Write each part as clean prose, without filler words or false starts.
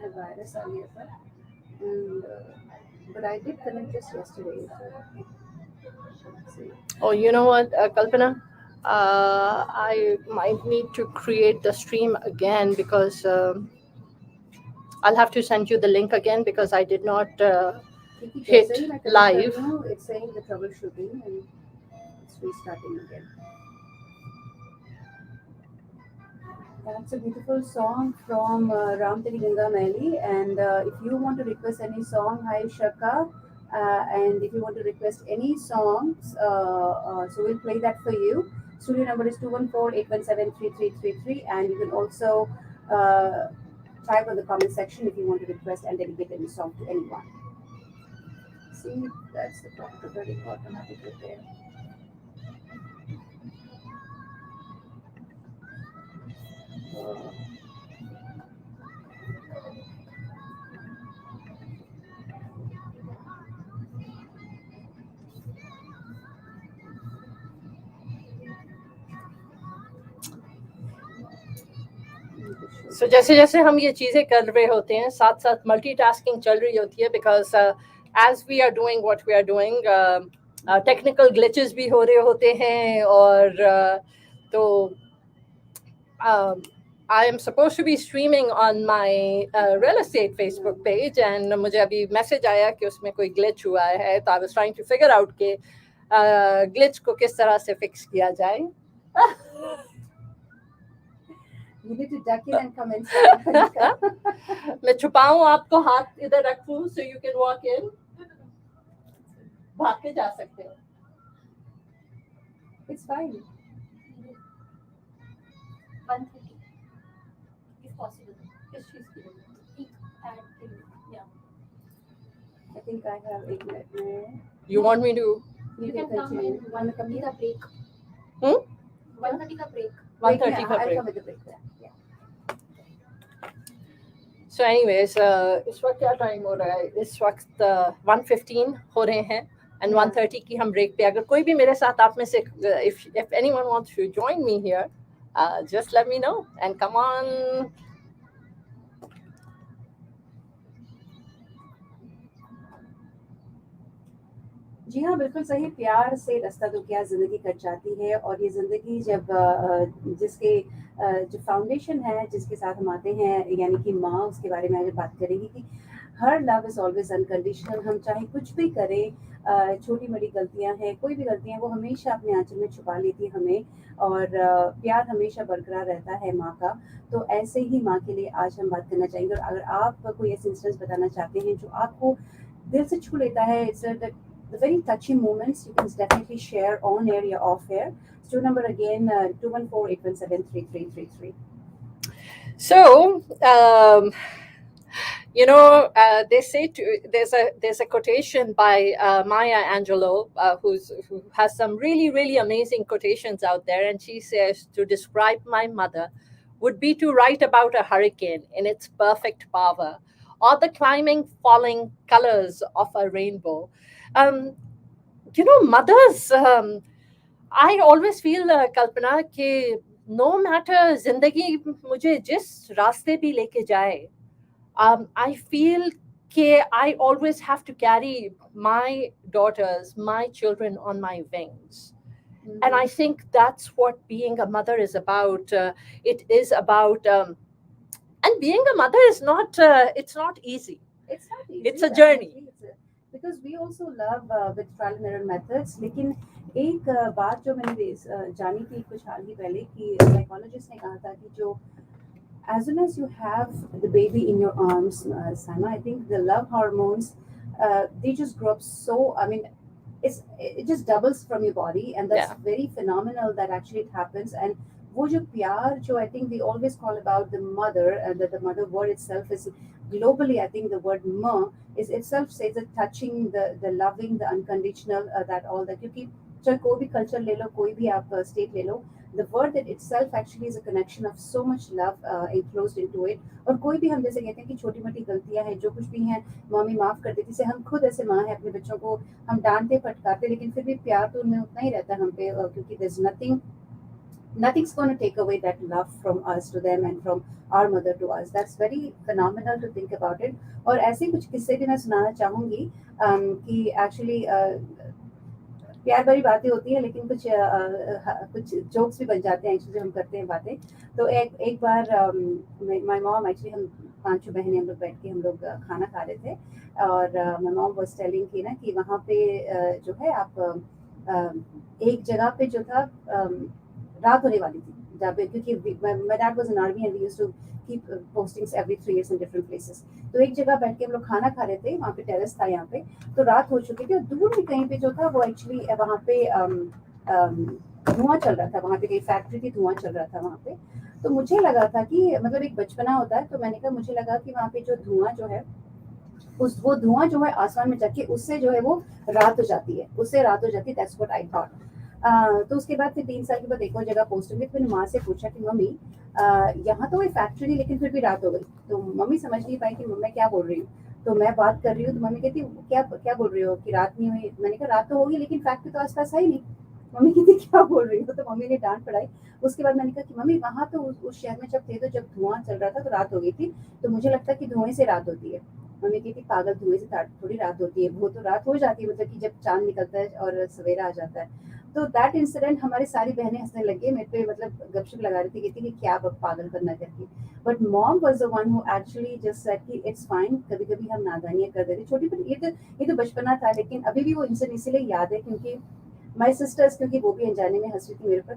a virus आ गया था, and but I did connect just yesterday. So let's see. Oh, you know what, Kalpana? I might need to create the stream again because I'll have to send you the link again because I did not क्योंकि जैसे hit ही मैं connect कर live. रही हूँ, it's saying the troubleshooting and it's restarting again. That's a beautiful song from Ram Teri Ganga Maili. And if you want to request any song, hi Shaka. And if you want to request any songs, so we'll play that for you. Studio number is 214-817-3333. And you can also uh, type on the comment section if you want to request and dedicate any song to anyone. See, that's the top to very automatic repair. Uh, So जैसे जैसे हम ये चीज़ें कर रहे होते हैं साथ साथ मल्टीटास्किंग चल रही होती है because as we are doing what we are doing technical glitches भी हो रहे होते हैं और तो I am supposed to be streaming on my real estate Facebook page and मुझे अभी मैसेज आया कि उसमें कोई glitch हुआ है तो I was trying to figure out कि glitch को किस तरह से fix किया जाए. You need to duck in and come inside. मैं छुपाऊं आपको हाथ इधर रखूं so you can walk in. भाग के जा सकते हो. It's fine. 130 if possible. किस चीज की जरूरत है? Yeah. I think I have 8 minutes more. You want me to? You can come continue. in 130 का break. 130 का break. 1:30 Yeah, का I'll break. come with the break there. Yeah. So anyways, इस वक्त क्या टाइम हो रहा है? इस वक्त 1:15 हो रहे हैं and 1:30 की हम break पे. अगर कोई भी मेरे साथ आप में से if anyone wants to join me here, just let me know and come on. जी हाँ, बिल्कुल सही. प्यार से रास्ता तो क्या ज़िंदगी कट जाती है, और ये ज़िंदगी जब जिसके जो फाउंडेशन है जिसके साथ हम आते हैं यानी कि माँ, उसके बारे में आज बात करेंगे कि हर लव इज़ ऑलवेज अनकंडीशनल. हम चाहे कुछ भी करें, छोटी बड़ी गलतियाँ हैं, कोई भी गलतियाँ वो हमेशा अपने आंचल में छुपा लेती है हमें, और प्यार हमेशा बरकरार रहता है माँ का. तो ऐसे ही माँ के लिए आज हम बात करना चाहेंगे. और अगर आप कोई ऐसे इंसिडेंट्स बताना चाहते हैं जो आपको दिल से छू लेता है, it's the very touchy moments, you can definitely share on air or off air. Studio number again 214-817-3333. So you know, they say there's a quotation by Maya Angelou, who has some really amazing quotations out there, and she says to describe my mother would be to write about a hurricane in its perfect power, or the climbing, falling colors of a rainbow. You know, mothers. I always feel, Kalpana, कि no matter जिंदगी मुझे जिस रास्ते भी लेके जाए, I feel that I always have to carry my daughters, my children on my wings. Mm-hmm. And I think that's what being a mother is about. It is about, and being a mother is not, it's not easy. It's not easy. It's a journey. Because we also love with trial and error methods. लेकिन एक बात जो मैंने जानी थी कुछ हाल ही पहले कि साइकोलॉजिस्ट ने कहा था कि जो as soon as you have the baby in your arms, Sana, I think the love hormones, they just grow up so, I mean, it just doubles from your body, and that's very phenomenal that actually it happens. And wo jo pyar, jo I think we always call about the mother, and that the mother word itself is globally, I think the word ma is itself says the touching, the loving, the unconditional, that all that you keep. चाहे कोई भी culture ले लो, कोई भी आप state ले लो, the word that itself actually is a connection of so much love enclosed into it. और कोई भी हम जैसे कहते हैं कि छोटी मोटी गलतियां हैं, जो कुछ भी हैं, मम्मी माफ कर देती, से हम खुद ऐसे माँ है अपने बच्चों को हम डांटते फटकारते, लेकिन फिर भी प्यार तो उनमें उतना ही रहता है हम पे, क्योंकि there's nothing nothing's going to take away that love from us to them and from our mother to us. That's very phenomenal to think about it. और ऐसे कुछ किस्से भी मैं सुनाना चाहूंगी कि एक्चुअली प्यार भरी बातें होती है, लेकिन कुछ जोक्स भी बन जाते हैं एक्चुअली जब हम करते हैं बातें। तो एक बार माय मॉम एक्चुअली, हम पांचों बहनें हम लोग बैठ के हम लोग खाना खा रहे थे, और माय मॉम वाज टेलिंग कि ना कि वहाँ पे जो है आप एक जगह पे जो था रात होने वाली थी जहाँ पे, क्योंकि my dad was in army and we used to keep postings every 3 years in different places। तो एक जगह बैठ के हम लोग खाना खा रहे थे, वहाँ पे टेरेस था यहाँ पे, तो रात हो चुकी थी और दूर में कहीं पे जो था वो एक्चुअली वहाँ पे धुआं चल रहा था, वहाँ पे कहीं फैक्ट्री की धुआं चल रहा था वहाँ पे। तो मुझे लगा था कि मतलब एक बचपना होता है, तो मैंने कहा मुझे लगा कि वहाँ पे जो धुआं जो है वो धुआं जो है आसमान में जाके उससे जो है वो रात हो जाती है, उससे रात हो जाती है। That's what I thought. तो उसके बाद फिर 3 साल के बाद एक और जगह पोस्ट हुई, फिर माँ से पूछा कि मम्मी यहाँ तो वही फैक्ट्री नहीं, लेकिन फिर भी रात हो गई। तो मम्मी समझ नहीं पाई कि मैं क्या बोल रही हूँ। तो मैं बात कर रही हूँ तो मम्मी कहती क्या क्या बोल रही हो कि रात नहीं हुई। मैंने कहा रात तो होगी, लेकिन फैक्ट्री तो आसपास है ही नहीं। मम्मी कहती क्या बोल रही हो। तो मम्मी ने डांट पड़ाई। उसके बाद मैंने कहा कि मम्मी वहाँ तो उस शहर में जब थे तो जब धुआं चल रहा था तो रात हो गई थी, तो मुझे लगता है कि धुएं से रात होती है। मम्मी कहती पागल, धुएं से थोड़ी रात होती है, वो तो रात हो जाती है, मतलब कि जब चांद निकलता है और सवेरा आ जाता है। तो दैट इंसिडेंट हमारी सारी बहनें हंसने लगी, मेरे पे मतलब गपशप लगा रही थी, कहती कि क्या पागल करना करके। But mom was the one who actually just said कि इट्स फाइन, कभी कभी हम नादानियां कर देते छोटी, पर ये तो बचपना था। लेकिन अभी भी वो इंसिडेंट इसीलिए याद है क्योंकि my sisters, क्योंकि वो भी अनजाने में हंस रही थी मेरे पर।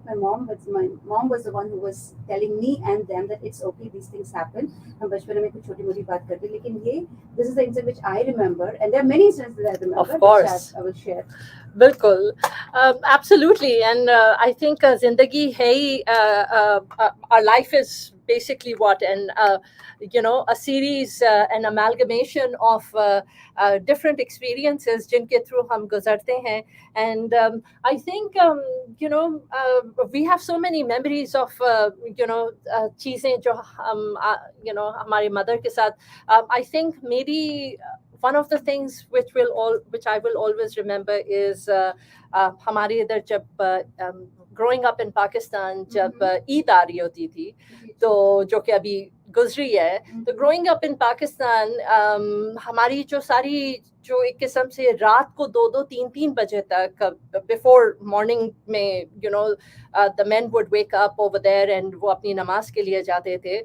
my mom was the one who was telling me and them that it's okay, these things happen। हम बचपन में कुछ छोटी मोटी बात करते, लेकिन ये this is the incident which I remember, and there are many incidents that I remember, Of course, which I will share। बिल्कुल, absolutely, and I think zindagi hai hi, our life is basically what, and a series, an amalgamation of different experiences जिनके through हम गुजरते हैं, and I think we have so many memories of चीजें जो हम हमारी mother के साथ, I think maybe one of the things which I will always remember is हमारे इधर जब growing up in Pakistan, जब ईद आ रही होती थी, तो जो कि अभी गुजरी है, तो growing up in Pakistan, हमारी जो सारी जो एक किस्म से रात को 2-3 बजे तक before morning में the men would wake up over there and वो अपनी नमाज के लिए जाते थे।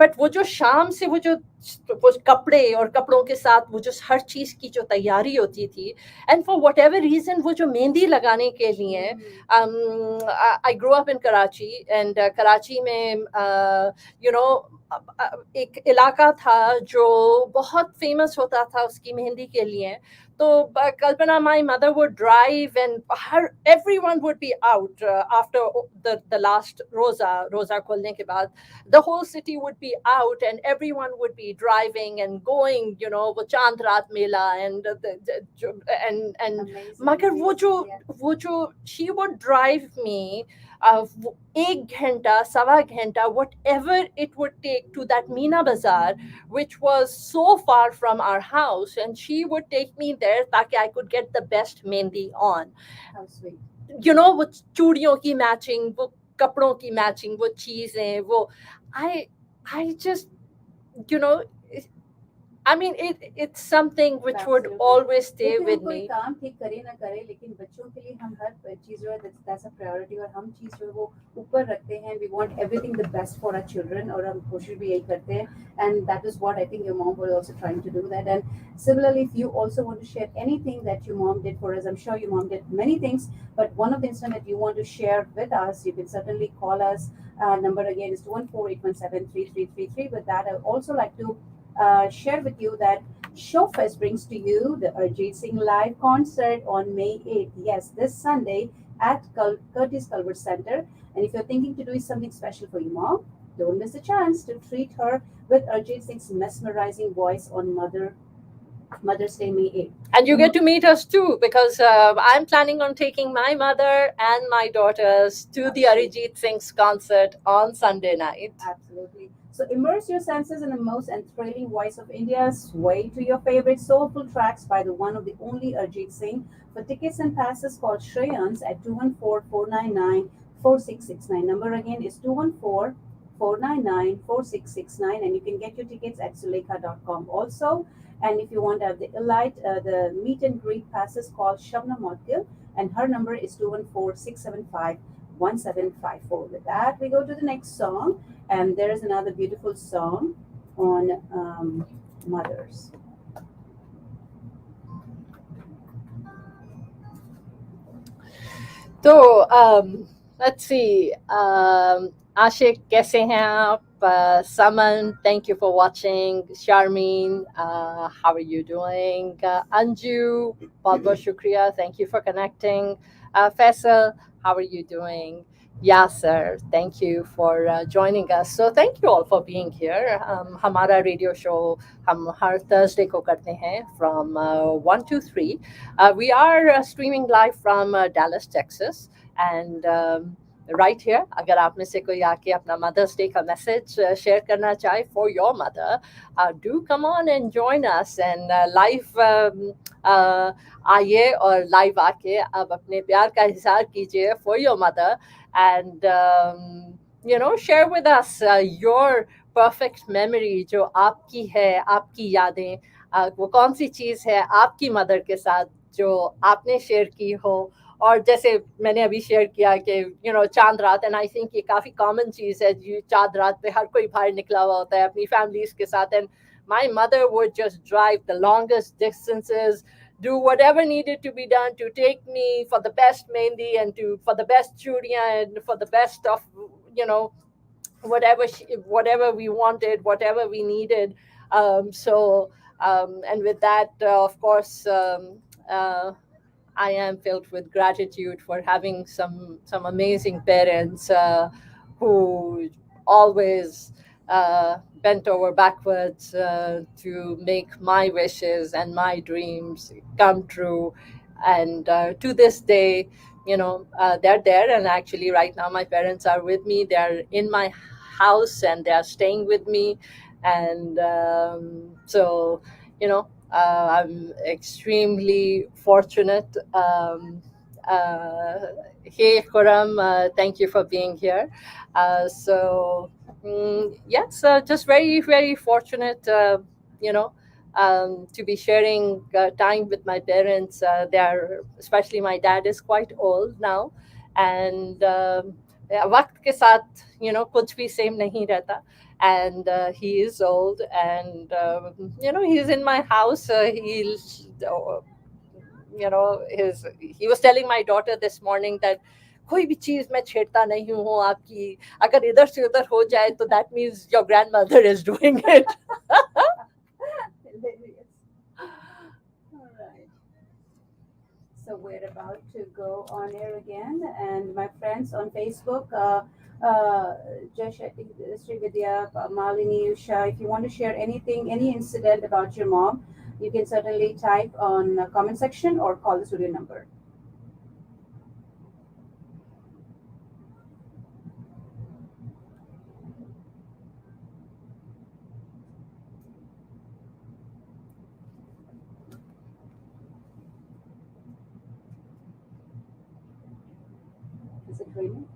बट वो जो शाम से वो कपड़े और कपड़ों के साथ वो जो हर चीज की जो तैयारी होती थी, and for whatever reason वो जो मेहंदी लगाने के लिए, I grow up in Karachi, and Karachi में एक इलाका था जो बहुत फेमस होता था उसकी मेहंदी के लिए। तो कल्पना, my mother would drive and everyone would be out after the last roza खोलने के बाद, the whole city would be out and everyone would be driving and going, वो चांद रात मेला, and मगर वो जो she would drive me 1 घंटा, सवा घंटा, whatever it would take, to that Meena Bazaar, which was so far from our house, and she would take me there ताकि I could get the best mehndi on। How sweet। वो चूड़ियों की matching, वो कपड़ों की matching, वो चीजें, वो I just I mean, it's something which would always stay with me। काम ठीक करे ना करे, लेकिन बच्चों के लिए हम हर चीज जो है that's a priority, और हम चीज जो है वो ऊपर रखते हैं। We want everything the best for our children, और हम कोशिश भी यही करते हैं, and that is what I think your mom was also trying to do that। And similarly, if you also want to share anything that your mom did for us, I'm sure your mom did many things, but one of the incidents that you want to share with us, you can certainly call us. Number again is 214-817-3333. With that, I would also like to share with you that Showfest brings to you the Arjit Singh live concert on May 8th. Yes, this Sunday at Curtis Culver Center. And if you're thinking to do something special for your mom, don't miss the chance to treat her with Arjit Singh's mesmerizing voice on Mother's Day, May 8th. And you get to meet us too, because I'm planning on taking my mother and my daughters to the Arjit Singh's concert on Sunday night. Absolutely. So immerse your senses in the most enthralling voice of India. Sway to your favorite soulful tracks by the one of the only Arjit Singh. For tickets and passes, call Shreyans at 214-499 4669. Number again is 214-499-4669, and you can get your tickets at Sulekha.com also. And if you want to have the elite, the meet and greet passes, call Shabna Motkil, and her number is 214-675-1754. With that, we go to the next song, and there is another beautiful song on mothers. तो let's see, आशिक कैसे हैं आप? Saman, thank you for watching. Sharmeen, how are you doing? Anju, बहुत बहुत शुक्रिया, thank you for connecting. Faisal, how are you doing? Yasser, thank you for joining us. So thank you all for being here. हमारा radio show हम हर Thursday को करते हैं from 1 to 3. We are streaming live from Dallas, Texas, and right here, अगर आप में से कोई आके अपना Mother's Day का message share करना चाहे for your mother, do come on and join us and live आइए और live आके आप अपने प्यार का इज़हार कीजिए for your mother, and share with us your perfect memory जो आपकी है, आपकी यादें, वो कौन सी चीज़ है आपकी मदर के साथ जो आपने शेयर की हो. और जैसे मैंने अभी शेयर किया कि चांद रात, एंड आई थिंक ये काफ़ी कॉमन चीज़ है, चांद रात पे हर कोई बाहर निकला हुआ होता है अपनी फैमिलीज के साथ, and my mother would just drive the longest distances, do whatever needed to be done to take me for the best mehndi and for the best churiyan and for the best of whatever we wanted, whatever we needed. And with that, of course, I am filled with gratitude for having some amazing parents who always bent over backwards to make my wishes and my dreams come true. And to this day, they're there. And actually, right now, my parents are with me. They're in my house and they are staying with me. And so, I'm extremely fortunate. Hey, Khurram, thank you for being here. Yes, just very, very fortunate, to be sharing time with my parents. Especially my dad is quite old now, and वक्त के साथ, कुछ भी same नहीं रहता. And he is old, and he's in my house. He was telling my daughter this morning that कोई भी चीज मैं छेड़ता नहीं हूँ आपकी, अगर इधर से उधर हो जाए तो that means your grandmother is doing it. So we're about to go on air again, and my friends on Facebook, Sri Vidya, Malini, Usha, if you want to share anything, any incident about your mom, you can certainly type on the comment section or call the studio number. Is it raining?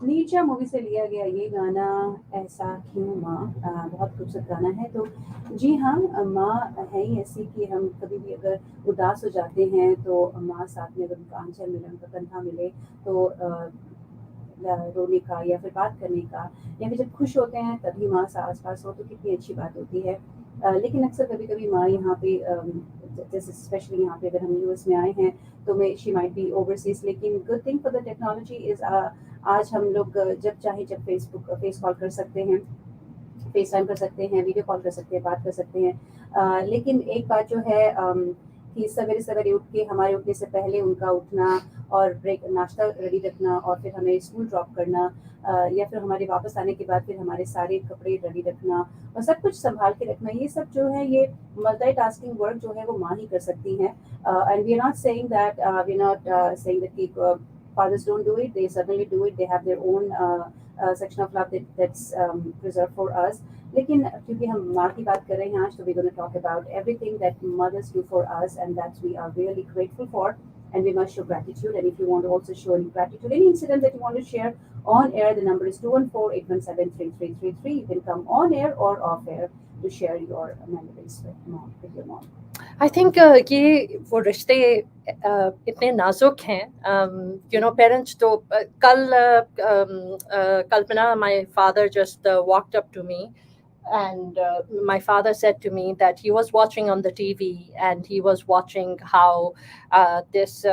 नीचा movie से लिया गया ये गाना, ऐसा क्यों माँ, बहुत खूबसूरत गाना है. तो जी हाँ, माँ है ही ऐसी कि हम कभी भी अगर उदास हो जाते हैं तो माँ साथ में अगर उनका आंचल मिले, उनका कंधा मिले, तो रोने का या फिर बात करने का, या फिर जब खुश होते हैं तभी माँ आस पास हो तो कितनी अच्छी बात होती है. लेकिन अक्सर कभी कभी माँ यहाँ पे, जैसे स्पेशली यहाँ पे अगर हम यूएस में आए हैं तो शी माइट बी ओवरसीज, लेकिन good thing for the technology is आज हम लोग जब चाहे जब फेस कॉल कर सकते हैं, फेस टाइम कर सकते हैं, वीडियो कॉल कर सकते हैं, बात कर सकते हैं. लेकिन एक बात जो है कि सवेरे सवेरे उठ के हमारे उठने से पहले उनका उठना और ब्रेक नाश्ता रेडी रखना और फिर हमें स्कूल ड्रॉप करना, या फिर हमारे वापस आने के बाद फिर हमारे सारे कपड़े रेडी रखना और सब कुछ संभाल के रखना, ये सब जो है ये मल्टीटास्किंग वर्क जो है वो माँ ही कर सकती हैं. And we are not saying that fathers don't do it. They certainly do it. They have their own section of love that's preserved for us. लेकिन क्योंकि हम माँ की बात कर रहे हैं आज, तो we're going to talk about everything that mothers do for us and that we are really grateful for, and we must show gratitude. And if you want to also show any gratitude, any incident that you want to share on air, the number is 214-817-3333. You can come on air or off air to share your memories with your mom. I think ये वो रिश्ते इतने नाजुक हैं, you know, parents तो कल्पना, my father just walked up to me, and my father said to me that he was watching on the TV, and he was watching how this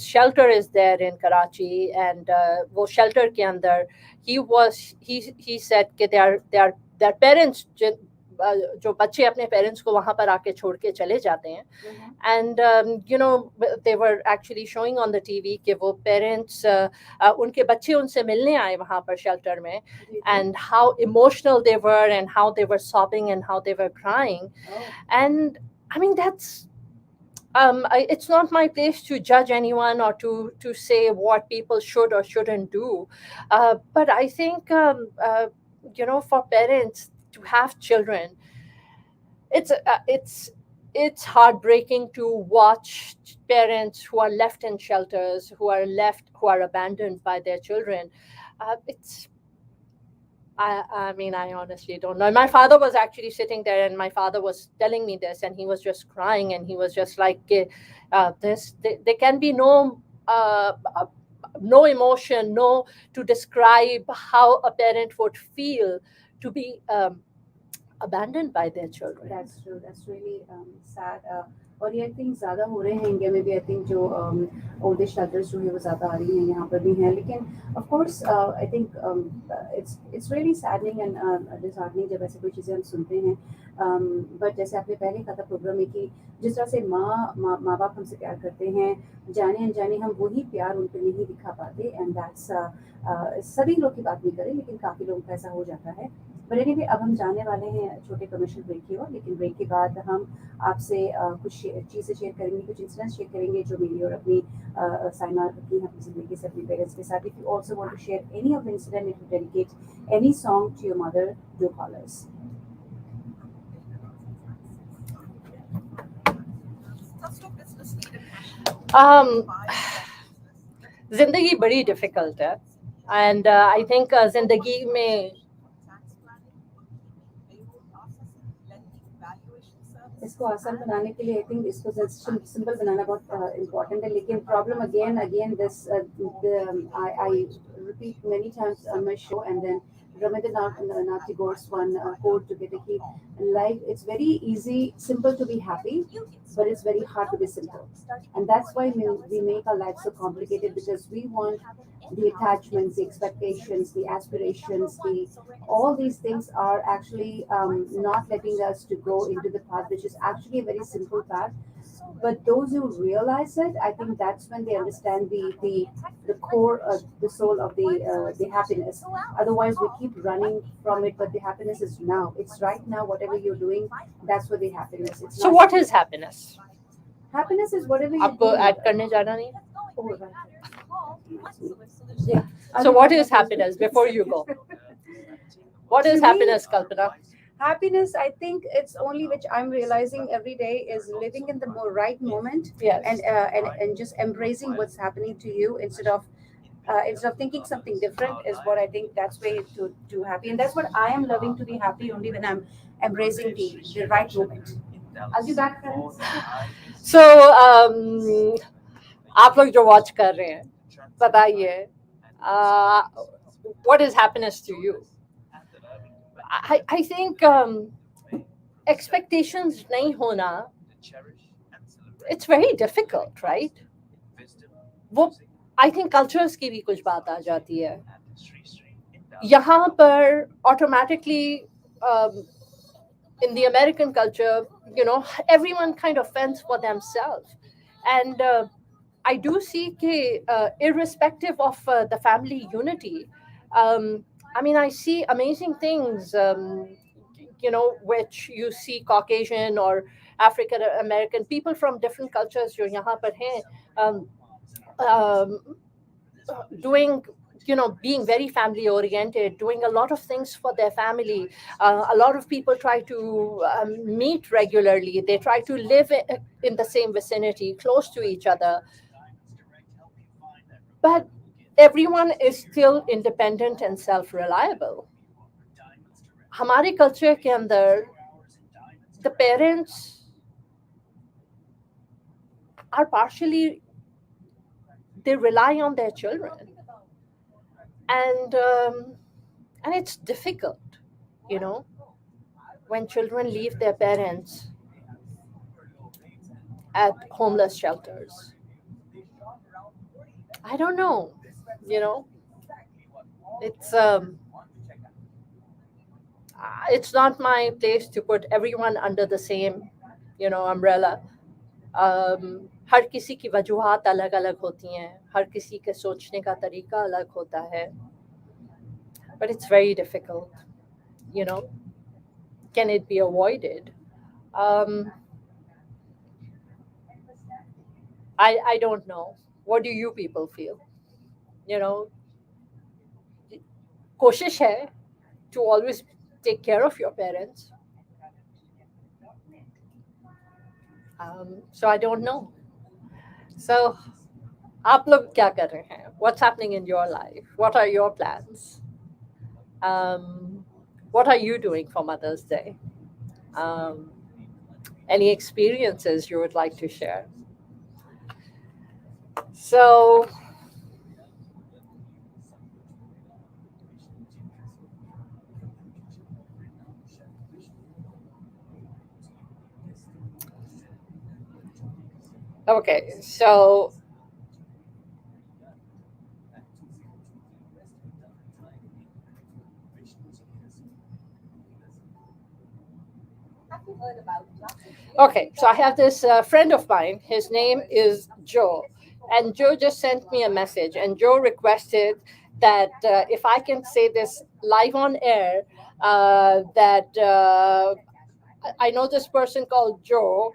shelter is there in Karachi, and वो shelter के अंदर he said कि their parents जो बच्चे अपने parents को वहां पर आके छोड़ के चले जाते हैं, and you know, they were actually showing on the TV कि वो parents उनके बच्चे उनसे मिलने आए वहां पर shelter में, and how emotional they were, and how they were sobbing, and how they were crying. And I mean, that's it's not my place to judge anyone or to say what people should or shouldn't do, but I think you know, for parents to have children, it's heartbreaking to watch parents who are left in shelters, who are abandoned by their children. I mean, I honestly don't know. My father was actually sitting there, and my father was telling me this, and he was just crying, and he was just like, there can be no emotion, no to describe how a parent would feel to be abandoned by their children. That's true. That's really sad. और ये I think ज़्यादा हो रहे हैं India में भी. I think जो old age shelters जो है वो ज़्यादा आ रही हैं, यहाँ पर भी हैं. लेकिन of course I think it's really saddening and disheartening जब ऐसी कोई चीज़ें हम सुनते हैं. बट जैसे आपने पहले कहा था प्रोग्राम में कि जिस तरह से माँ बाप हमसे प्यार करते हैं, जाने अनजाने हम वही प्यार उन पर नहीं दिखा पाते. एंड दैट्स सभी लोग की बात नहीं करें, लेकिन काफ़ी लोगों का ऐसा हो जाता है. बट एनीवे, अब हम जाने वाले हैं छोटे कमर्शियल ब्रेक की ओर. लेकिन ब्रेक के बाद हम आपसे कुछ चीज़ें शेयर करेंगे, कुछ इंसिडेंट्स शेयर करेंगे जो मेरी और अपनी साइमा की अपनी ज़िंदगी से अपने पेरेंट्स के साथ. If you also want to share any of the incident, if you dedicate any song to your mother, do call us. जिंदगी बड़ी डिफिकल्ट है, एंड आई थिंक जिंदगी में इसको आसान बनाने के लिए आई थिंक इसको सिंपल बनाना बहुत इम्पोर्टेंट है. लेकिन problem again this I repeat many times on my show, and then Rabindranath Tagore's one quote to get a key. Life, it's very easy, simple to be happy, but it's very hard to be simple. And that's why we make our life so complicated, because we want the attachments, the expectations, the aspirations, all these things are actually not letting us to go into the path, which is actually a very simple path. But those who realize it, I think that's when they understand the core, the soul of the happiness. Otherwise, we keep running from it, but the happiness is now. It's right now. Whatever you're doing, that's what the happiness. It's so not what is happiness? Happiness is whatever you आपको do. Add करने जाना नहीं? Oh, right. Yeah. So what is happiness before you go? What is To me- happiness, Kalpana? Happiness, I think it's only which I'm realizing every day is living in the more right moment, Yes. and just embracing what's happening to you instead of thinking something different is what I think that's way to happy. And that's what I am loving, to be happy only when I'm embracing the right moment. I'll be back, friends. So आप लोग जो watch कर रहे हैं, बताइए, what is happiness to you? I think expectations नहीं होना, it's very difficult, right? वो I think cultures की भी कुछ बात आ जाती है. यहाँ पर automatically in the American culture, you know, everyone kind of fends for themselves, and I do see that irrespective of the family unity, I mean, I see amazing things, you know, which you see Caucasian or African American people from different cultures जो यहाँ पर हैं, doing, being very family oriented, doing a lot of things for their family. A lot of people try to meet regularly. They try to live in the same vicinity, close to each other. But everyone is still independent and self-reliable. हमारे culture के अंदर the parents are partially, they rely on their children, and it's difficult, when children leave their parents at homeless shelters. I don't know, it's not my place to put everyone under the same, umbrella. हर किसी की वजूहात अलग अलग होती हैं, हर किसी के सोचने का तरीका अलग होता है. But it's very difficult, can it be avoided? I don't know. What do you people feel? कोशिश है to always take care of your parents. So I don't know. So, आप लोग क्या कर रहे हैं? What's happening in your life? What are your plans? What are you doing for Mother's Day? Any experiences you would like to share? So, okay, so I have this friend of mine. His name is Joe, and Joe just sent me a message, and Joe requested that if I can say this live on air, that I know this person called Joe.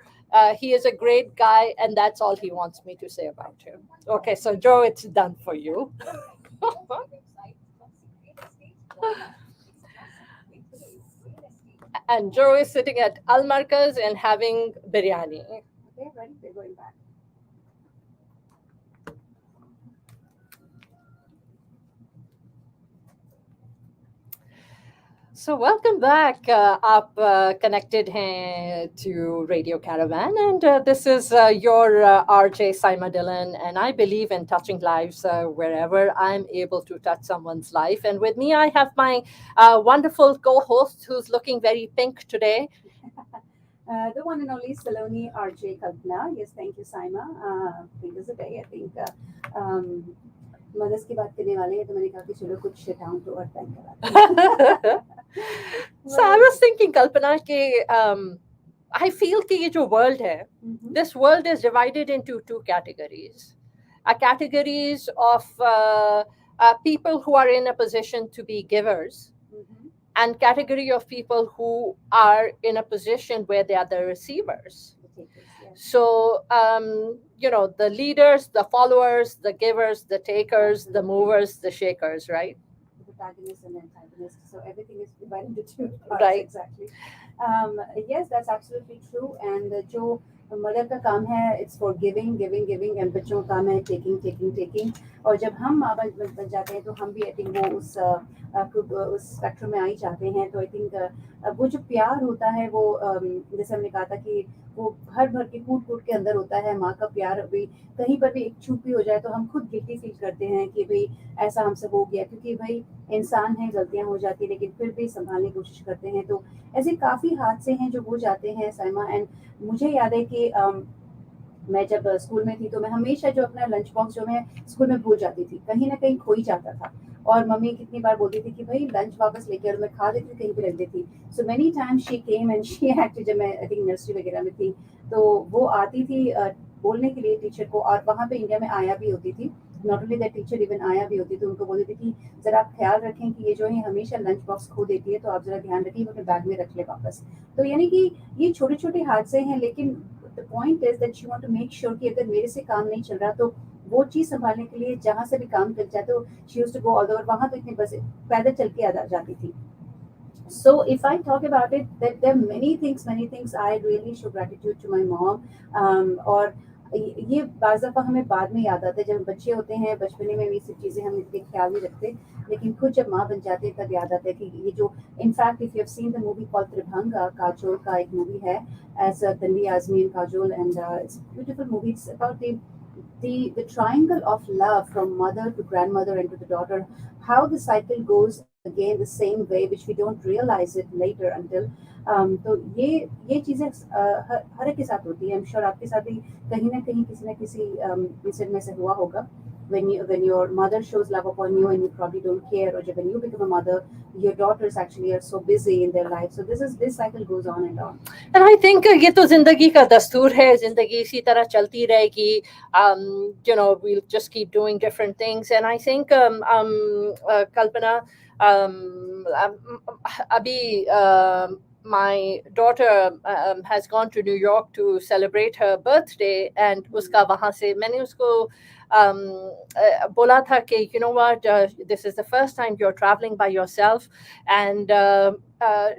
He is a great guy, and that's all he wants me to say about him. Okay, so Joe, it's done for you. And Joe is sitting at Al Markaz and having biryani. Okay, ready? We're going back. So welcome back. आप connected हैं to Radio Caravan, and this is your RJ Saima Dillon, and I believe in touching lives wherever I'm able to touch someone's life. And with me, I have my wonderful co-host who's looking very pink today. The one and only Saloni RJ Kalpana. Yes, thank you, Saima. Pink is a day, I think. Mothers की बात करने वाले हैं तो मैंने कहा कि चलो कुछ डाउन टू अर्थ टाइम कराते हैं. So I was thinking, Kalpana, I feel कि ये जो world है, this world is divided into two categories. Categories of people who are in a position to be givers, and category of people who are in a position where they are the receivers. So, the leaders, the followers, the givers, the takers, the movers, the shakers, right? The protagonists and antagonists. So everything is divided into two parts. Right. Exactly. Yes, that's absolutely true. And जो mother का काम है, it's for giving, and बच्चों का काम है taking. और जब हम माँ बन जाते हैं तो हम भी I think वो उस स्पेक्ट्रम में आ ही जाते हैं. तो I think वो जो प्यार होता है वो जैसे हमने कहा था कि वो भर के कूट के अंदर होता है. माँ का प्यार भी कहीं पर भी एक चूक भी हो जाए तो हम खुद गिल्टी फील करते हैं कि भाई ऐसा हमसे हो गया, क्योंकि भाई इंसान है, गलतियां हो जाती है, लेकिन फिर भी संभालने की कोशिश करते हैं. तो ऐसे काफ़ी हादसे हैं जो हो जाते हैं साइमा. एंड मुझे याद है कि मैं जब स्कूल में थी तो मैं हमेशा जो अपना लंच बॉक्स जो मैं स्कूल में भूल जाती थी, कहीं ना कहीं खो ही जाता था. और मम्मी कितनी बार बोलती थी कि भाई लंच वापस लेके, और मैं खा देती थी, कहीं पे रख देती. So many times she came and she actually, जब मैं आई थिंक नर्सरी वगैरह में थी तो वो आती थी बोलने के लिए टीचर को. और वहाँ पे इंडिया में आया भी होती थी, not only that teacher, even आया भी होती थी. उनको बोलती थी कि ज़रा आप ख्याल रखें कि ये जो है हमेशा लंच बॉक्स खो देती है, तो आप ज़रा ध्यान रखिए, अपने बैग में रख ले वापस. तो यानी कि ये छोटे छोटे हादसे हैं, लेकिन the point is that you want to make sure कि अगर मेरे से काम नहीं चल रहा तो वो चीज़ संभालने के लिए जहाँ से भी काम कर जाए तो she used to go all over, वहाँ तो इतनी बस पैदल चल के आ जाती थी. So if I talk about it, that there are many things I really show gratitude to my mom. और ये बाज़ दफ़ा हमें बाद में याद आता है, जब हम बच्चे होते हैं बचपने में ये सब चीज़ें हम इतने ख्याल नहीं रखते, लेकिन खुद जब माँ बन जाते हैं तब याद आता है कि ये जो in fact if you have seen the movie called Tribhanga, Kajol का एक मूवी है as Tanvi Azmi and Kajol, and it's beautiful movie. It's about the triangle of love from mother to grandmother and to the daughter, how the cycle goes again the same way, which we don't realize it later until तो ये चीज़ें हर एक के साथ होती है. I'm sure आपके साथ भी कहीं ना कहीं किसी न किसी इंसिडेंट में से हुआ होगा. When your mother shows love upon you and you probably don't care, or when you become a mother, your daughters actually are so busy in their life. So this cycle goes on and on. And I think ये तो जिंदगी का दस्तूर है, जिंदगी इसी तरह चलती रहेगी. You know, we'll just keep doing different things. And I think Kalpana, abhi my daughter has gone to New York to celebrate her birthday, and uska wahan se मैंने उसको बोला था कि you know what, this is the first time you're traveling by yourself, and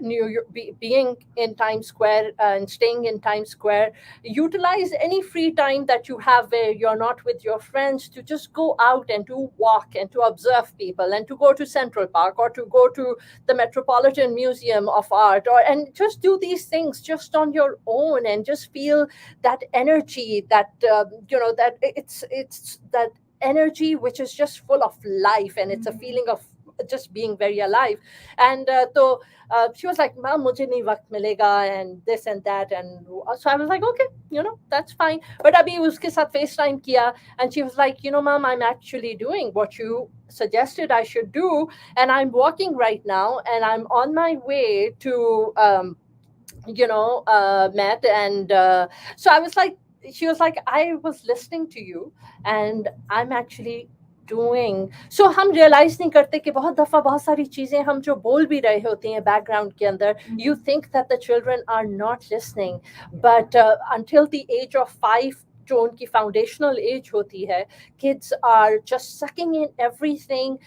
New York, being in Times Square and staying in Times Square, utilize any free time that you have where you're not with your friends to just go out and to walk and to observe people and to go to Central Park or to go to the Metropolitan Museum of Art, or and just do these things just on your own and just feel that energy, that you know, that it's that energy which is just full of life, and it's a feeling of just being very alive. And so she was like, "Mom, mujhe nahi waqt milega," and this and that, and so I was like, "Okay, you know, that's fine." But abhi uske sath FaceTime kiya, and she was like, "You know, Mom, I'm actually doing what you suggested I should do, and I'm walking right now, and I'm on my way to Met." And so I was like, she was like, "I was listening to you, and I'm actually doing." So हम realize नहीं करते कि बहुत दफा बहुत सारी चीजें हम जो बोल भी रहे होते हैं background के अंदर, you think that the children are not listening, but until the age of 5, जो उनकी foundational age होती है, kids are just sucking in everything.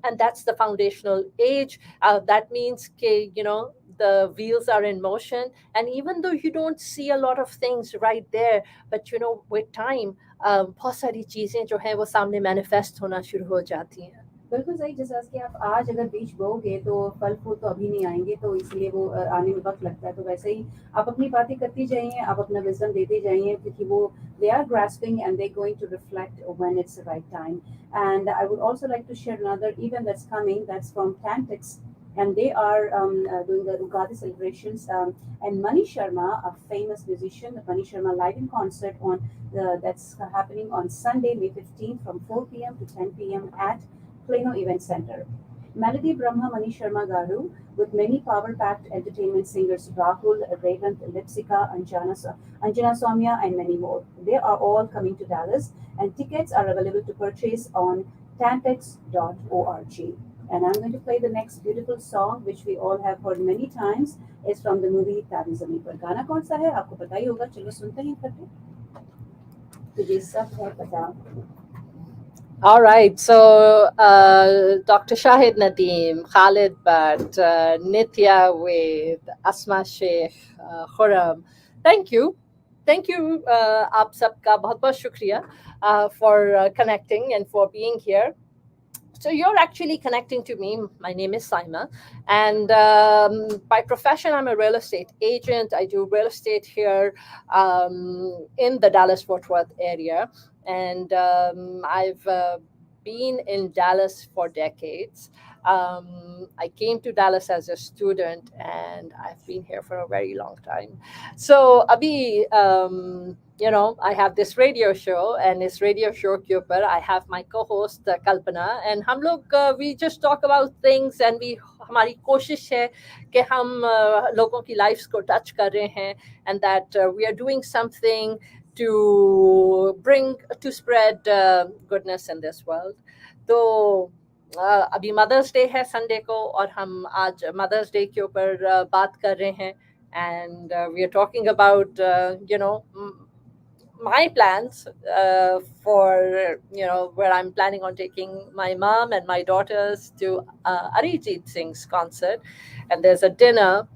And that's the foundational age. That means कि, you know, the wheels are in motion, and even though you don't see a lot of things right there, but you know, with time बहुत सारी चीजें जो है वो सामने manifest होना शुरू हो जाती हैं. बिल्कुल सही. जैसा कि आप आज अगर बीज बोओगे तो फल फूल तो अभी नहीं आएंगे, तो इसलिए वो आने में वक्त लगता है. तो वैसे ही आप अपनी बातें करती जाइए, आप अपना विजडम देते जाइए, क्योंकि वो they are grasping and they're going to reflect when it's the right time. And I would also like to share another event that's coming, that's from Tantix, and they are doing the Ugadi celebrations. And Mani Sharma, a famous musician, Mani Sharma live in concert that's happening on Sunday, May 15th from 4 p.m. to 10 p.m. at Plano Event Center. Melody Brahma Mani Sharma Garu, with many power-packed entertainment singers Rahul, Revant, Lipsika, Anjana Soumya, and many more. They are all coming to Dallas, and tickets are available to purchase on tantex.org. And I'm going to play the next beautiful song, which we all have heard many times. It's from the movie Tabi Zameen Par. गाना कौन सा है आपको पता ही होगा. चलो सुनते हैं करते. तुझे सब है पता. All right, so Dr. Shahid Nadeem, Khalid Bhatt, Nitya with Asma Sheikh, Khurram, thank you. Thank you, aap sabka bahut bahut shukriya for connecting and for being here. So you're actually connecting to me. My name is Saima, and by profession, I'm a real estate agent. I do real estate here in the Dallas-Fort Worth area. And I've been in Dallas for decades. I came to Dallas as a student, and I've been here for a very long time. So, Abhi, you know, I have this radio show, and this radio show ke upar I have my co-host Kalpana, and hum log we just talk about things, and हमारी कोशिश है कि हम लोगों की lives को touch कर रहे हैं, and that we are doing something to spread goodness in this world. तो अभी मदर्स डे है संडे को, और हम आज मदर्स डे के ऊपर बात कर रहे हैं, and we are talking about you know, my plans for, where I'm planning on taking my mom and my daughters to Arijit Singh's concert, and there's a dinner.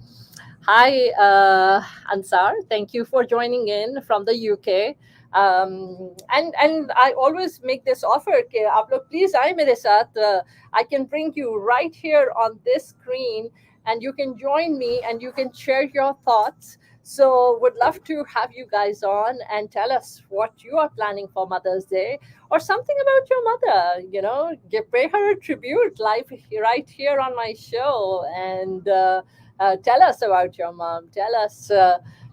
Hi, Ansar. Thank you for joining in from the UK. And I always make this offer कि आप लोग please आए मेरे साथ. I can bring you right here on this screen, and you can join me and you can share your thoughts. So would love to have you guys on and tell us what you are planning for Mother's Day, or something about your mother. Pay her a tribute live right here on my show, and tell us about your mom. Tell us,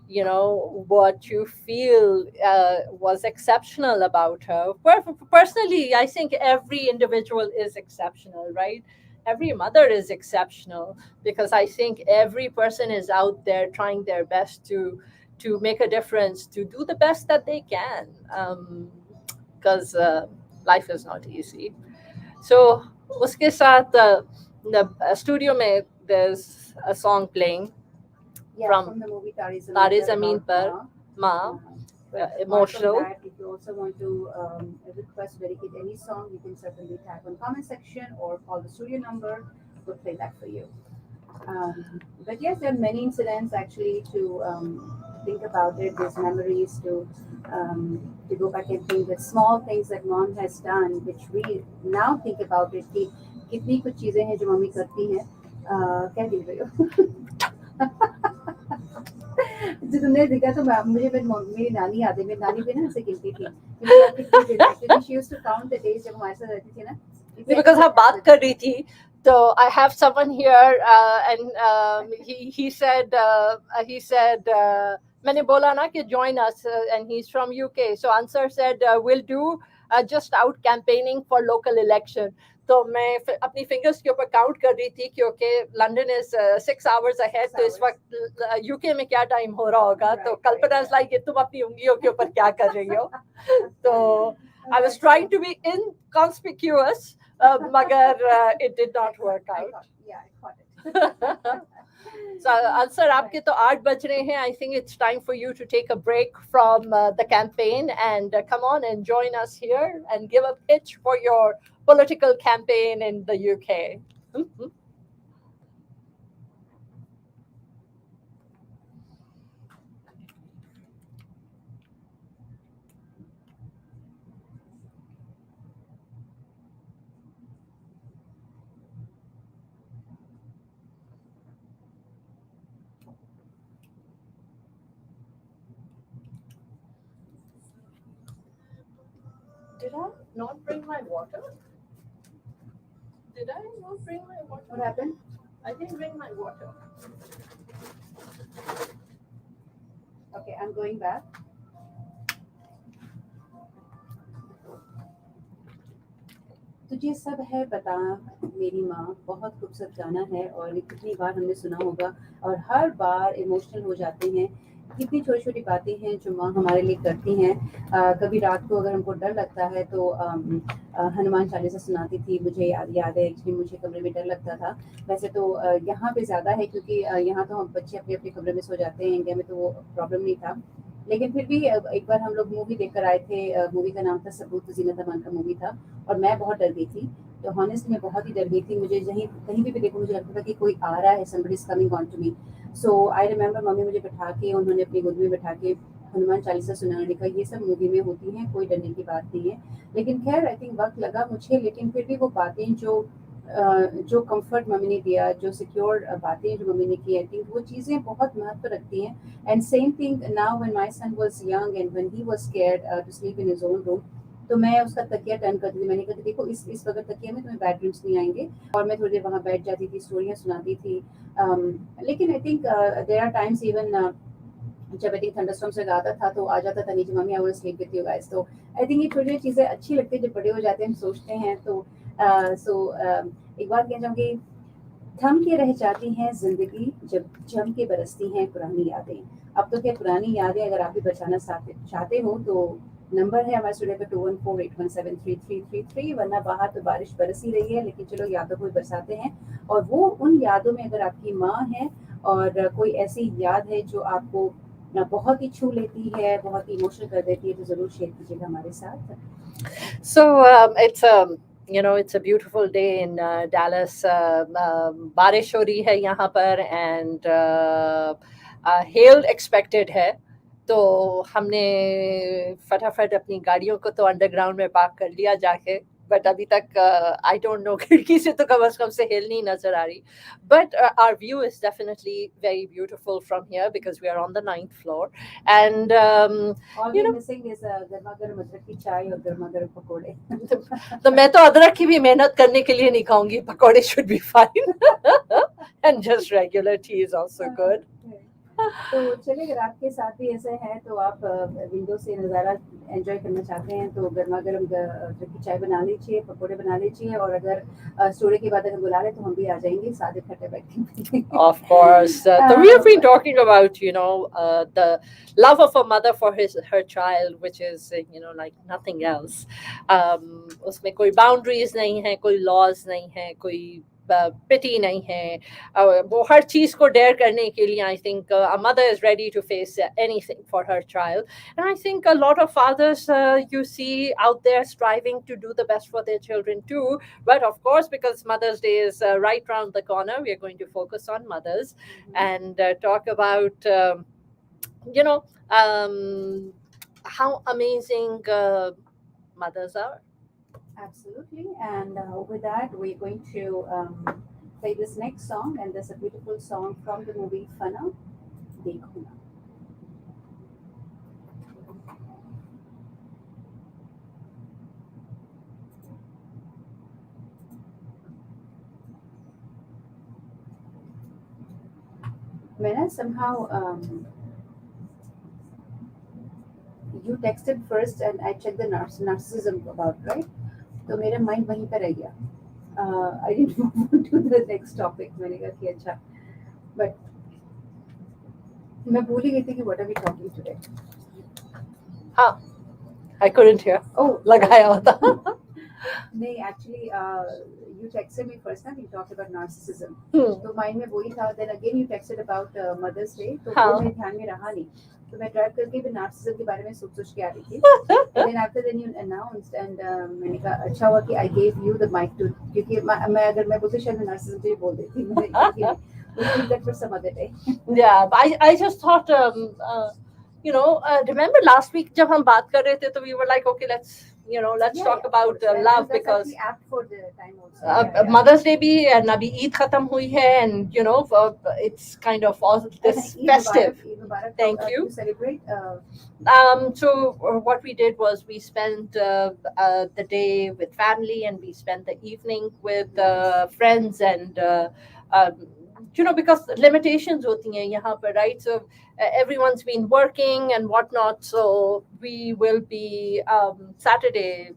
what you feel was exceptional about her. Personally, I think every individual is exceptional, right? Every mother is exceptional, because I think every person is out there trying their best to make a difference, to do the best that they can, because life is not easy. So uske saath the studio mein there's a song playing from the movie Tare Tare Zameen Par, Ma. Emotional. That, if you also want to request dedicate any song, you can certainly tag on comment section or call the studio number. We'll play that for you. But yes, there are many incidents actually to think about it. There's memories to go back and think that small things that mom has done, which we now think about it. कि कितनी कुछ चीजें हैं जो mummy करती हैं. क्या गिर रही हो? जो तुमने देखा तो मुझे मेरी नानी याद है. मेरी नानी भी ना ऐसे गिनती थी क्योंकि she used to count the days जब हमारे साथ रहती थी ना. Because हम बात कर रही थी, so I have someone here, and he said मैंने बोला ना कि join us, and he's from UK. So Ansar said we'll do just out campaigning for local election. तो मैं अपनी फिंगर्स के ऊपर काउंट कर रही थी क्योंकि लंदन इज 6 hours ahead, तो इस वक्त यूके में क्या टाइम हो रहा होगा. तो कल्पना इज लाइक तुम अपनी उंगलियों के ऊपर क्या कर रही हो. तो I was trying to be inconspicuous, मगर it did not work out. Yeah, I caught it. So Ansar, आपके तो 8 बज रहे हैं. I think it's time for you to take a break from the campaign and come on and join us here and give a pitch for your political campaign in the UK. Mm-hmm. Did I not bring my water? Did I not bring my water? What happened? I didn't bring my water. Okay, I'm going back. तुझे सब है पता मेरी माँ बहुत खूबसूरत गाना है और कितनी बार हमने सुना होगा और हर बार इमोशनल हो जाते हैं. कितनी छोटी छोटी बातें हैं जो माँ हमारे लिए करती हैं. कभी रात को अगर हमको डर लगता है तो हनुमान चालीसा सुनाती थी. मुझे याद है एक्चुअली मुझे कमरे में डर लगता था. वैसे तो यहाँ पे ज़्यादा है क्योंकि यहाँ तो हम बच्चे अपने अपने कमरे में सो जाते हैं. इंडिया में तो वो प्रॉब्लम नहीं था, लेकिन फिर भी एक बार हम लोग मूवी देख कर आए थे. मूवी का नाम था सबूत. जीनत अमान का मूवी था और मैं बहुत डर गई थी. तो हॉनेस्टली मैं बहुत ही डर गई थी. मुझे कहीं भी देखो मुझे लगता था कि कोई आ रहा है, somebody is coming on to me. So I remember mummy मुझे बैठा के उन्होंने अपनी गोद में बैठा के हनुमान चालीसा सुनाने का. ये सब मूवी में होती हैं, कोई डरने की बात नहीं है. लेकिन खैर आई थिंक वक्त लगा मुझे, लेकिन फिर भी वो बातें जो कंफर्ट मम्मी ने दिया, जो सिक्योर बातें जो मम्मी ने की, आई थिंक वो चीज़ें बहुत महत्व रखती हैं. And same thing now when my son was young and when he was scared to sleep in his own room, तो मैं उसका तकिया टर्न करती थी. मैंने कहा देखो इस वक्त तकिया में तुम्हें बैड ड्रीम्स नहीं आएंगे. और मैं थोड़ी देर वहाँ बैठ जाती थी, स्टोरियाँ सुनाती थी. लेकिन I think there are times even जब आई थिंक थंडरस्टॉर्म्स वगैरह आता था तो आ जाता था नीचे mummy I will sleep with you guys. तो आई थिंक ये छोटी चीज़ें अच्छी लगती है. जब बड़े हो जाते हैं हम सोचते हैं तो एक बात कहना चाहूँगी, थम के रह जाती हैं जिंदगी जब जम के बरसती हैं पुरानी यादें. अब तो क्या पुरानी यादें अगर आप भी बचाना चाहते हो तो नंबर है हमारे स्टूडियो पे 2148173333. वरना बाहर तो बारिश बरस ही रही है, लेकिन चलो यादों को बरसाते हैं. और वो उन यादों में अगर आपकी माँ है और कोई ऐसी याद है जो आपको बहुत ही छू लेती है, बहुत ही इमोशनल कर देती है, तो ज़रूर शेयर कीजिएगा हमारे साथ। So it's a beautiful day in Dallas. बारिश हो रही है यहाँ पर and hail expected है. तो हमने फटाफट अपनी गाड़ियों को तो अंडरग्राउंड में पार्क कर लिया जाके, बट अभी तक आई डोंट नो खिड़की से तो कम से हिल नहीं नजर आ रही, but our view is definitely very beautiful from here because we are on the 9th floor and All we're missing is गर्मा गर्म अदरक की चाय और गर्मा गर्म पकोड़े। तो मैं तो अदरक की भी मेहनत करने के लिए नहीं खाऊंगी, पकोड़े should be fine and just regular T is also good. तो चलिए, अगर आपके साथ भी ऐसे है तो आप विंडो से नज़ारा एंजॉय करना चाहते हैं तो गर्मा गर्म अदरक की चाय बना लीजिए, पकोड़े बना लीजिए, और अगर स्टोरी के बाद अगर बुला रहे तो हम भी आ जाएंगे, साथ इकट्ठे बैठेंगे। Of course. So we have been talking about, the love of a mother for her child, which is, like nothing else. उसमें कोई boundaries नहीं है, कोई laws नहीं है, कोई pity नहीं है. वो हर चीज को dare करने के लिए, I think a mother is ready to face anything for her child. And I think a lot of fathers you see out there striving to do the best for their children too. But of course, because Mother's Day is right around the corner, we are going to focus on mothers and talk about, how amazing mothers are. Absolutely. And with that, we're going to play this next song, and there's a beautiful song from the movie Fana, Dekho Na. Mena, somehow you texted first and I checked the narcissism about, right? तो मेरा mind वहीं पर रह गया. I didn't move on to the next topic. मैंने कहा कि अच्छा, but मैं भूल ही गई थी कि what are we talking today? हाँ, I couldn't hear. Oh, लगाया होता. नहीं, actually you texted me first time, you talked about narcissism. Hmm. तो माइंड में वही था. Then again you texted about Mother's Day. तो हाँ. वो मेरे ध्यान में रहा नहीं. तो मैं ड्राइव करके भी नार्सिसिज्म के बारे में सोच के आ रही थी. And then after then you announced and मैंने कहा अच्छा हुआ कि I gave you the mic to, क्योंकि मैं अगर मैं बोलती शायद मैं नार्सिसिज्म के लिए बोल देती. मुझे we'll keep that for some other day. Yeah, but I just thought, remember last week जब हम बात कर रहे थे तो we were like, okay, let's talk about love, because that's apt for the time also. Mother's Day भी and अभी ईद खत्म हुई है, and it's kind of all this festive. Thank you. Celebrate. So what we did was we spent the day with family, and we spent the evening with friends, and because limitations hoti hain yahan par, right? So everyone's been working and whatnot, so we will be Saturday,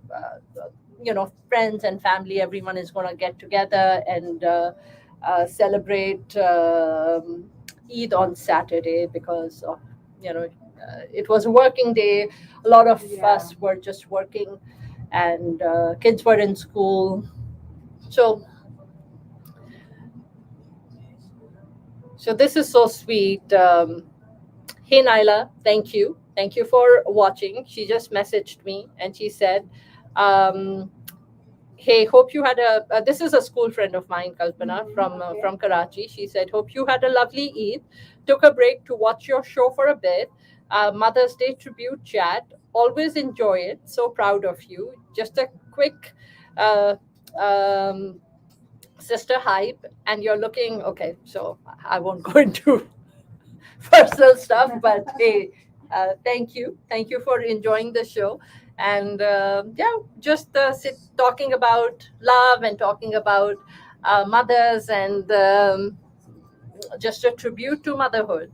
friends and family, everyone is going to get together and celebrate Eid on Saturday, because it was a working day. A lot of us were just working, and kids were in school. So this is so sweet. Hey Naila, thank you. Thank you for watching. She just messaged me and she said, hey, hope you had this is a school friend of mine, Kalpana, from Karachi. She said, hope you had a lovely Eid. Took a break to watch your show for a bit. Mother's Day tribute chat. Always enjoy it. So proud of you. Just a quick sister hype, and you're looking okay. So I won't go into personal stuff, but hey, thank you for enjoying the show. And just talking about love and talking about mothers, and just a tribute to motherhood.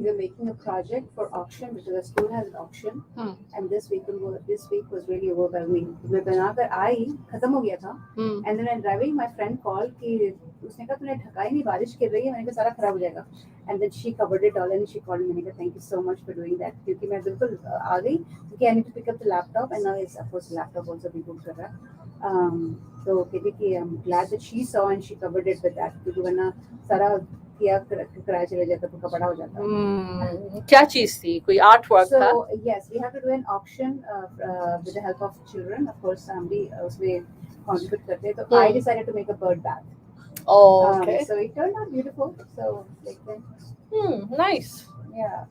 we were making a project for auction because the school has an auction, and this week was really overwhelming. मैं बनाकर आई, खत्म हो गया था, and then when driving, my friend called कि उसने कहा तूने ढका ही नहीं, बारिश गिर रही है, मैंने कहा सारा खराब हो जाएगा, and then she covered it all and she called me, मैंने कहा thank you so much for doing that, क्योंकि मैं बिल्कुल आ गई, क्योंकि I need to pick up the laptop and now it's of course laptop also reboot कर रहा, तो कहती कि I'm glad that she saw and she covered it with that, क्योंकि वरना सारा किया चले जाता तो कपड़ा हो जाता। क्या चीज थी, कोई artwork था? So yes, we have to do an auction with the help of children. Of course, हम भी उसमें contribute करते हैं. So I decided to make a bird bath. Oh, okay. So it turned out beautiful. So like that. Nice. Yeah.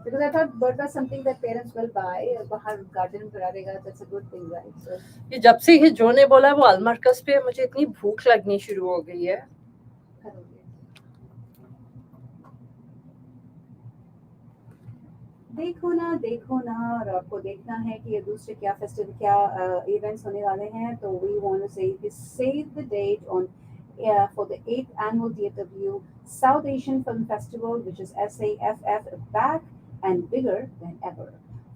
Because I thought bird bath something that parents will buy. बाहर garden में करा देगा, that's a good thing, right? So ये जब से ये जो ने बोला वो अलमरकस पे मुझे इतनी भूख लगनी शुरू हो गई है। देखो ना और आपको देखना है कि ये दूसरे क्या फेस्टिवल क्या इवेंट्स होने वाले हैं, तो we want to say save the date on for the 8th annual DFW South Asian Film Festival, which is SAFF, back and bigger than ever,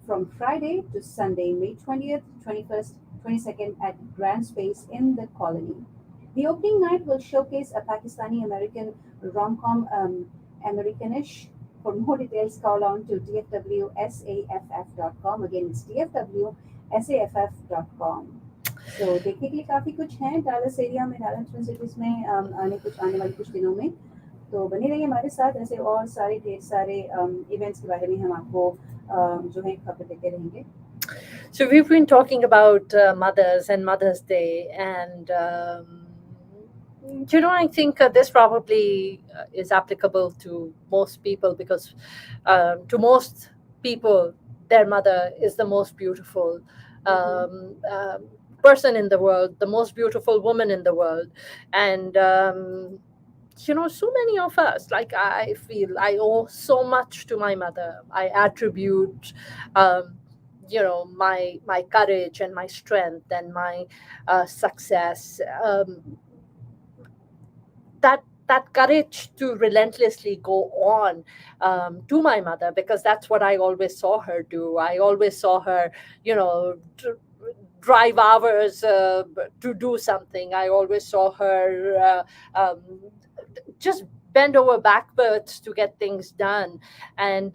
from Friday to Sunday, May 20th, 21st, 22nd at Grand Space in the Colony. The opening night will showcase a Pakistani-American rom-com, Americanish. For more details, call on to dfwsaff.com. Again, it's dfwsaff.com. So देखने के लिए काफी कुछ है Dallas area में, Dallas twin cities में आने वाले कुछ दिनों में, तो बने रहिए हमारे साथ। ऐसे और सारे ढेर सारे इवेंट्स के बारे में हम आपको जो है खबर देते रहेंगे. So we've been talking about mothers and Mother's Day, and I think this probably is applicable to most people, because to most people, their mother is the most beautiful person in the world, the most beautiful woman in the world. And, so many of us, like I feel I owe so much to my mother. I attribute, my courage and my strength and my success, that courage to relentlessly go on to my mother, because that's what I always saw her do. I always saw her, drive hours to do something. I always saw her just bend over backwards to get things done. And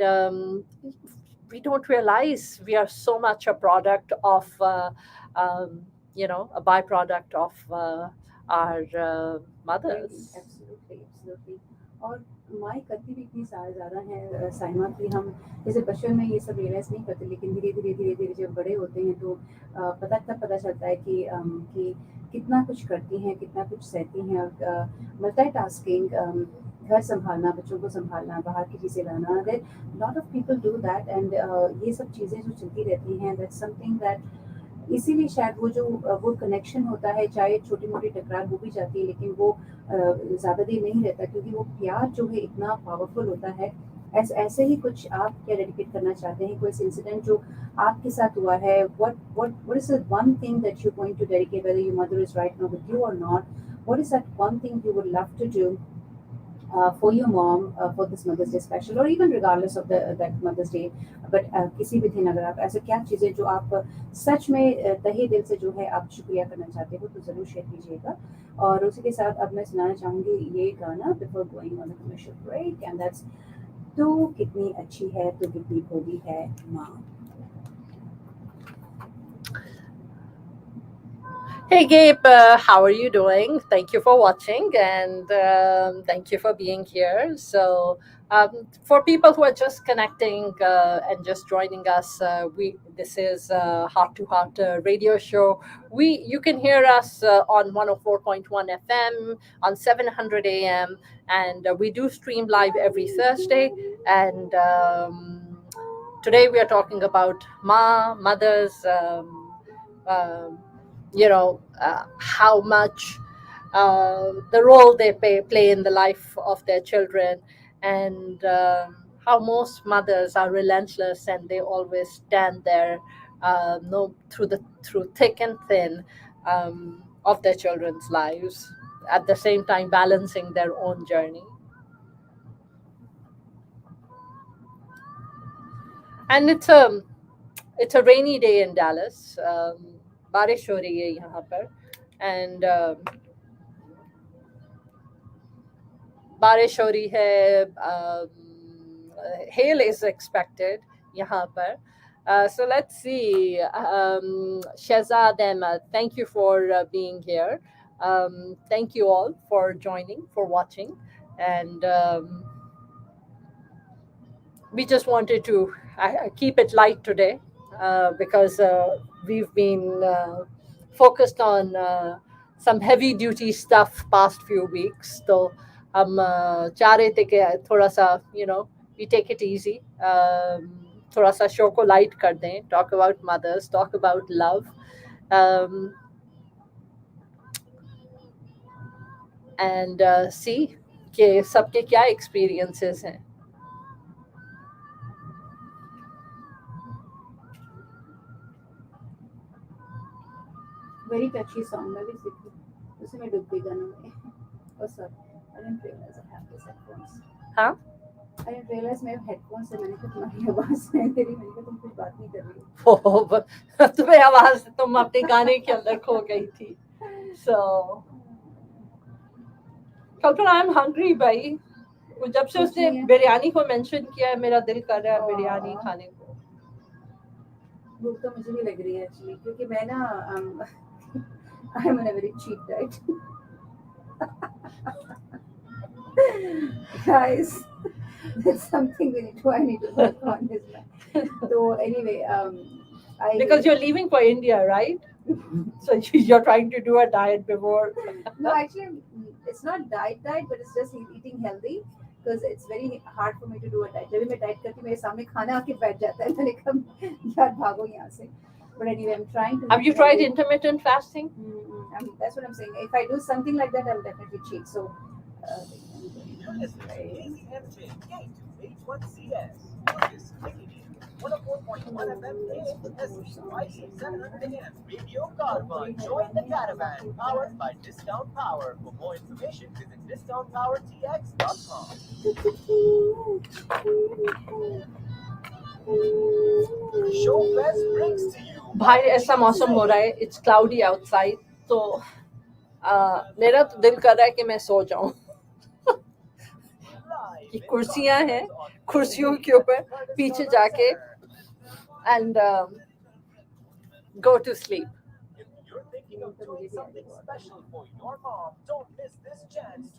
we don't realize we are so much a product of, a byproduct of our mothers. Absolutely. और माई करती भी इतनी ज़्यादा है साइमा की, हम जैसे बचपन में ये सब रियलाइज़ नहीं करते, लेकिन धीरे धीरे जब बड़े होते हैं तो पता चलता है कि कितना कुछ करती हैं, कितना कुछ सहती हैं, और मल्टीटास्किंग, घर संभालना, बच्चों को संभालना, बाहर की चीज़ें लाना, lot of people do that, and ये सब चीज़ें जो चलती रहती हैं, दैट्स समथिंग दैट, इसीलिए शायद वो कनेक्शन होता है, चाहे छोटी मोटी टकरार हो भी जाती है, लेकिन वो ज़्यादा देर नहीं रहता, क्योंकि वो प्यार जो है इतना पावरफुल होता है. ऐसे ही कुछ आप क्या डेडिकेट करना चाहते हैं, कोई इंसिडेंट जो आपके साथ हुआ है, what is the one thing that you're going to dedicate, whether your mother is right now with you or not, what is that one thing you would love to do for your mom for this Mother's Day special, or even regardless of that Mother's Day, but किसी भी दिन अगर आप ऐसे क्या चीज़ें जो आप सच में तहे दिल से जो है आप शुक्रिया करना चाहते हो, तो ज़रूर शेयर कीजिएगा. और उसी के साथ अब मैं सुनाना चाहूँगी ये गाना before going on a commercial break, and that's तू कितनी अच्छी है, तू कितनी भोली है माँ. Hey Gabe, how are you doing? Thank you for watching, and thank you for being here. So for people who are just connecting and just joining us, this is Heart to Heart radio show. You can hear us on 104.1 FM, on 700 AM, and we do stream live every Thursday. And today we are talking about mothers, how much the role they play in the life of their children, and how most mothers are relentless and they always stand there through thick and thin of their children's lives, at the same time balancing their own journey. and it's a rainy day in Dallas. बारिश हो रही है यहाँ पर, and बारिश हो रही है. Hail is expected यहाँ पर. So let's see. Shehzad Ahmed, thank you for being here. Thank you all for joining, for watching, and we just wanted to keep it light today because we've been focused on some heavy duty stuff past few weeks. So हम चाह रहे थे कि थोड़ा सा we take it easy, थोड़ा सा show को लाइट कर दें, talk about mothers, talk about love, and see कि सबके क्या experiences हैं. Very touchy song. मैं भी सीखी उसी में डूब गई गानों में. Oh sorry, I didn't realize I have these headphones. हाँ? I didn't realize मैं headphones से मैंने कहा तुम्हारी आवाज़ नहीं तेरी, मैंने कहा तुम कुछ बात नहीं कर रही हो. तुम्हें आवाज तुम अपने गाने के अंदर खो गई थी. So कल्पना, I'm hungry भाई. जब से उसने बिरयानी को मेंशन किया है मेरा दिल कर रहा है बिरयानी खाने को. भूख तो मुझे भी लग रही है एक्चुअली, क्योंकि मैं ना I'm on a very cheap diet. Guys, that's something I need to work on this one. So anyway, because you're leaving for India, right? So you're trying to do a diet before. No, actually, it's not diet, but it's just eating healthy, because it's very hard for me to do a diet. जब भी मैं diet करती हूँ मेरे सामने खाना आके बैठ जाता है, मैंने कहा यार भागो यहाँ से. But anyway, I'm trying to. Have you tried intermittent fasting? That's what I'm saying. If I do something like that, I'll definitely cheat. So. Radio Caravan. Join the caravan. Powered by Discount Power. For more information, visit discountpowertx.com. Show Fest brings to you. भाई ऐसा मौसम हो रहा है. It's cloudy outside. तो मेरा तो दिल कर रहा है कि मैं सो जाऊं. ये कुर्सियां हैं, कुर्सियों के ऊपर पीछे जाके and go to sleep. If you're thinking of doing something special for your mom, don't miss this chance to